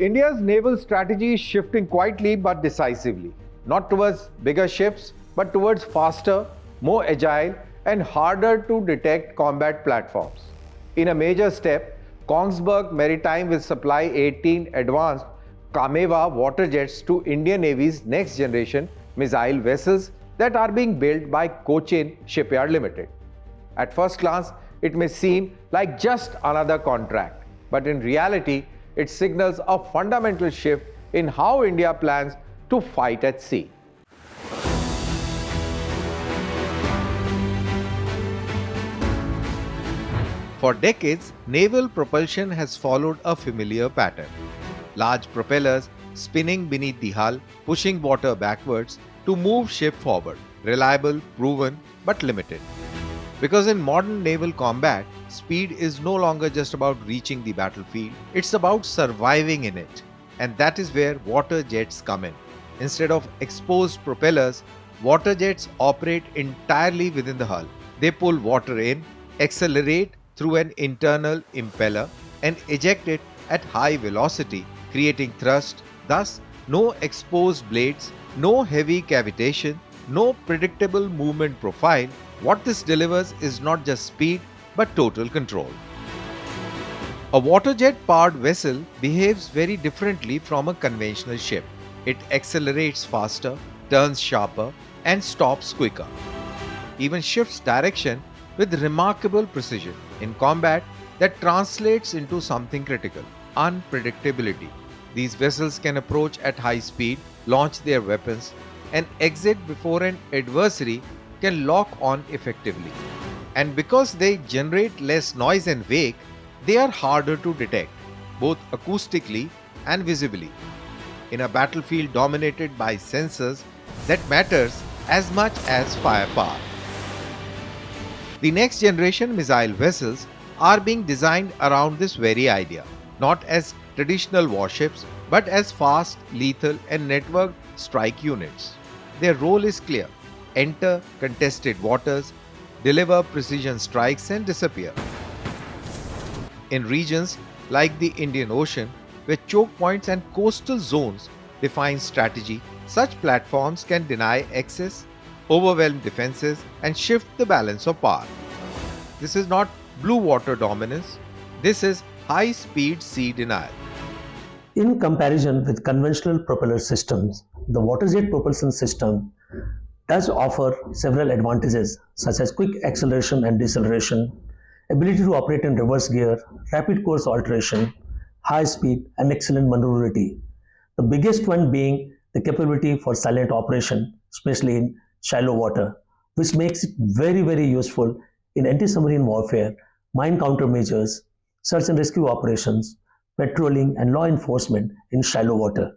India's naval strategy is shifting quietly but decisively, not towards bigger ships, but towards faster, more agile, and harder to detect combat platforms. In a major step, Kongsberg Maritime will supply 18 advanced Kamewa waterjets to Indian Navy's next generation missile vessels that are being built by Cochin Shipyard Limited. At first glance, it may seem like just another contract, but in reality, it signals a fundamental shift in how India plans to fight at sea. For decades, naval propulsion has followed a familiar pattern. Large propellers spinning beneath the hull, pushing water backwards to move ship forward. Reliable, proven, but limited. Because in modern naval combat, speed is no longer just about reaching the battlefield, it's about surviving in it. And that is where water jets come in. Instead of exposed propellers, water jets operate entirely within the hull. They pull water in, accelerate through an internal impeller, and eject it at high velocity, creating thrust. Thus, no exposed blades, no heavy cavitation, no predictable movement profile. What this delivers is not just speed, but total control. A waterjet-powered vessel behaves very differently from a conventional ship. It accelerates faster, turns sharper, and stops quicker. Even shifts direction with remarkable precision. In combat, that translates into something critical: unpredictability. These vessels can approach at high speed, launch their weapons, and exit before an adversary can lock on effectively. And because they generate less noise and wake, they are harder to detect, both acoustically and visibly. In a battlefield dominated by sensors, that matters as much as firepower. The next generation missile vessels are being designed around this very idea, not as traditional warships, but as fast, lethal, and networked strike units. Their role is clear: enter contested waters, deliver precision strikes, and disappear. In regions like the Indian Ocean, where choke points and coastal zones define strategy, such platforms can deny access, overwhelm defenses, and shift the balance of power. This is not blue water dominance, this is high-speed sea denial. In comparison with conventional propeller systems, the waterjet propulsion system does offer several advantages such as quick acceleration and deceleration, ability to operate in reverse gear, rapid course alteration, high speed, and excellent maneuverability. The biggest one being the capability for silent operation, especially in shallow water, which makes it very useful in anti-submarine warfare, mine countermeasures, search and rescue operations, patrolling, and law enforcement in shallow water.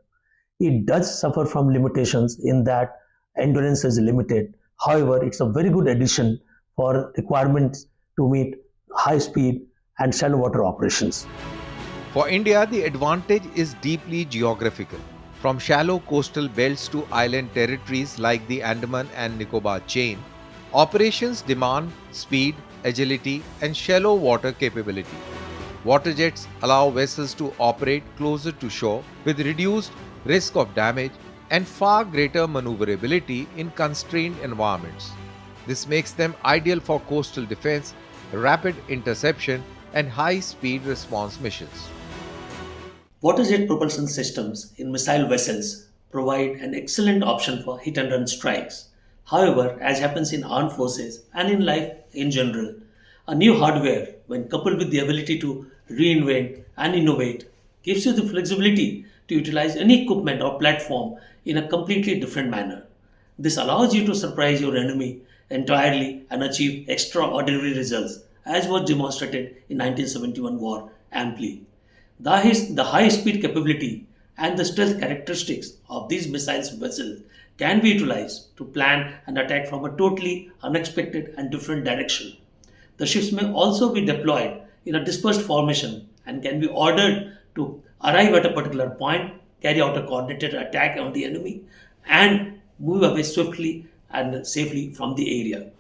It does suffer from limitations in that endurance is limited. However, it's a very good addition for requirements to meet high speed and shallow water operations. For India, the advantage is deeply geographical. From shallow coastal belts to island territories like the Andaman and Nicobar chain, operations demand speed, agility, and shallow water capability. Waterjets allow vessels to operate closer to shore with reduced risk of damage and far greater maneuverability in constrained environments. This makes them ideal for coastal defense, rapid interception, and high-speed response missions. Waterjet propulsion systems in missile vessels provide an excellent option for hit-and-run strikes. However, as happens in armed forces and in life in general, a new hardware, when coupled with the ability to reinvent and innovate, gives you the flexibility to utilize any equipment or platform in a completely different manner. This allows you to surprise your enemy entirely and achieve extraordinary results, as was demonstrated in 1971 war amply. The high-speed capability and the stealth characteristics of these missiles vessels can be utilized to plan an attack from a totally unexpected and different direction. The ships may also be deployed in a dispersed formation and can be ordered to arrive at a particular point, carry out a coordinated attack on the enemy, and move away swiftly and safely from the area.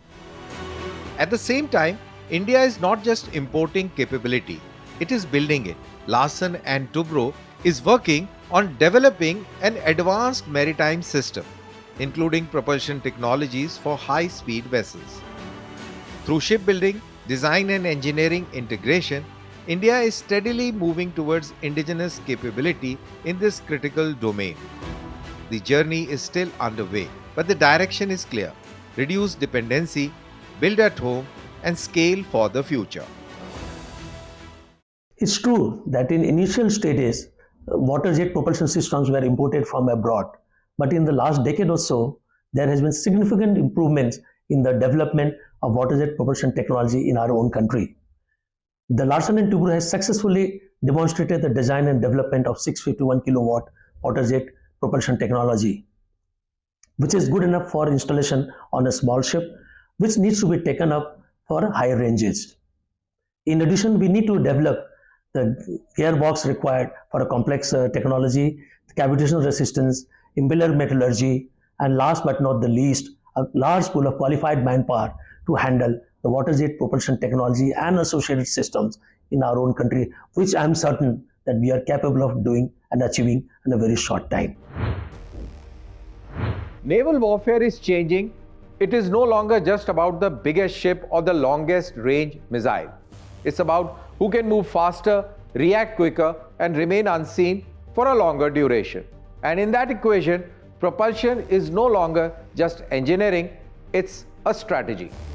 At the same time, India is not just importing capability, it is building it. Larsen and Toubro is working on developing an advanced maritime system, including propulsion technologies for high-speed vessels. Through shipbuilding, design and engineering integration, India is steadily moving towards indigenous capability in this critical domain. The journey is still underway, but the direction is clear: reduce dependency, build at home, and scale for the future. It's true that in initial stages, waterjet propulsion systems were imported from abroad, but in the last decade or so, there has been significant improvements in the development of waterjet propulsion technology in our own country. The Larsen Toubro has successfully demonstrated the design and development of 651 kilowatt waterjet propulsion technology, which is good enough for installation on a small ship, which needs to be taken up for higher ranges. In addition, we need to develop the gearbox required for a complex technology, cavitation resistance, impeller metallurgy, and last but not the least, a large pool of qualified manpower to handle the waterjet propulsion technology and associated systems in our own country, which I am certain that we are capable of doing and achieving in a very short time. Naval warfare is changing. It is no longer just about the biggest ship or the longest range missile. It's about who can move faster, react quicker, and remain unseen for a longer duration. And in that equation, propulsion is no longer just engineering, it's a strategy.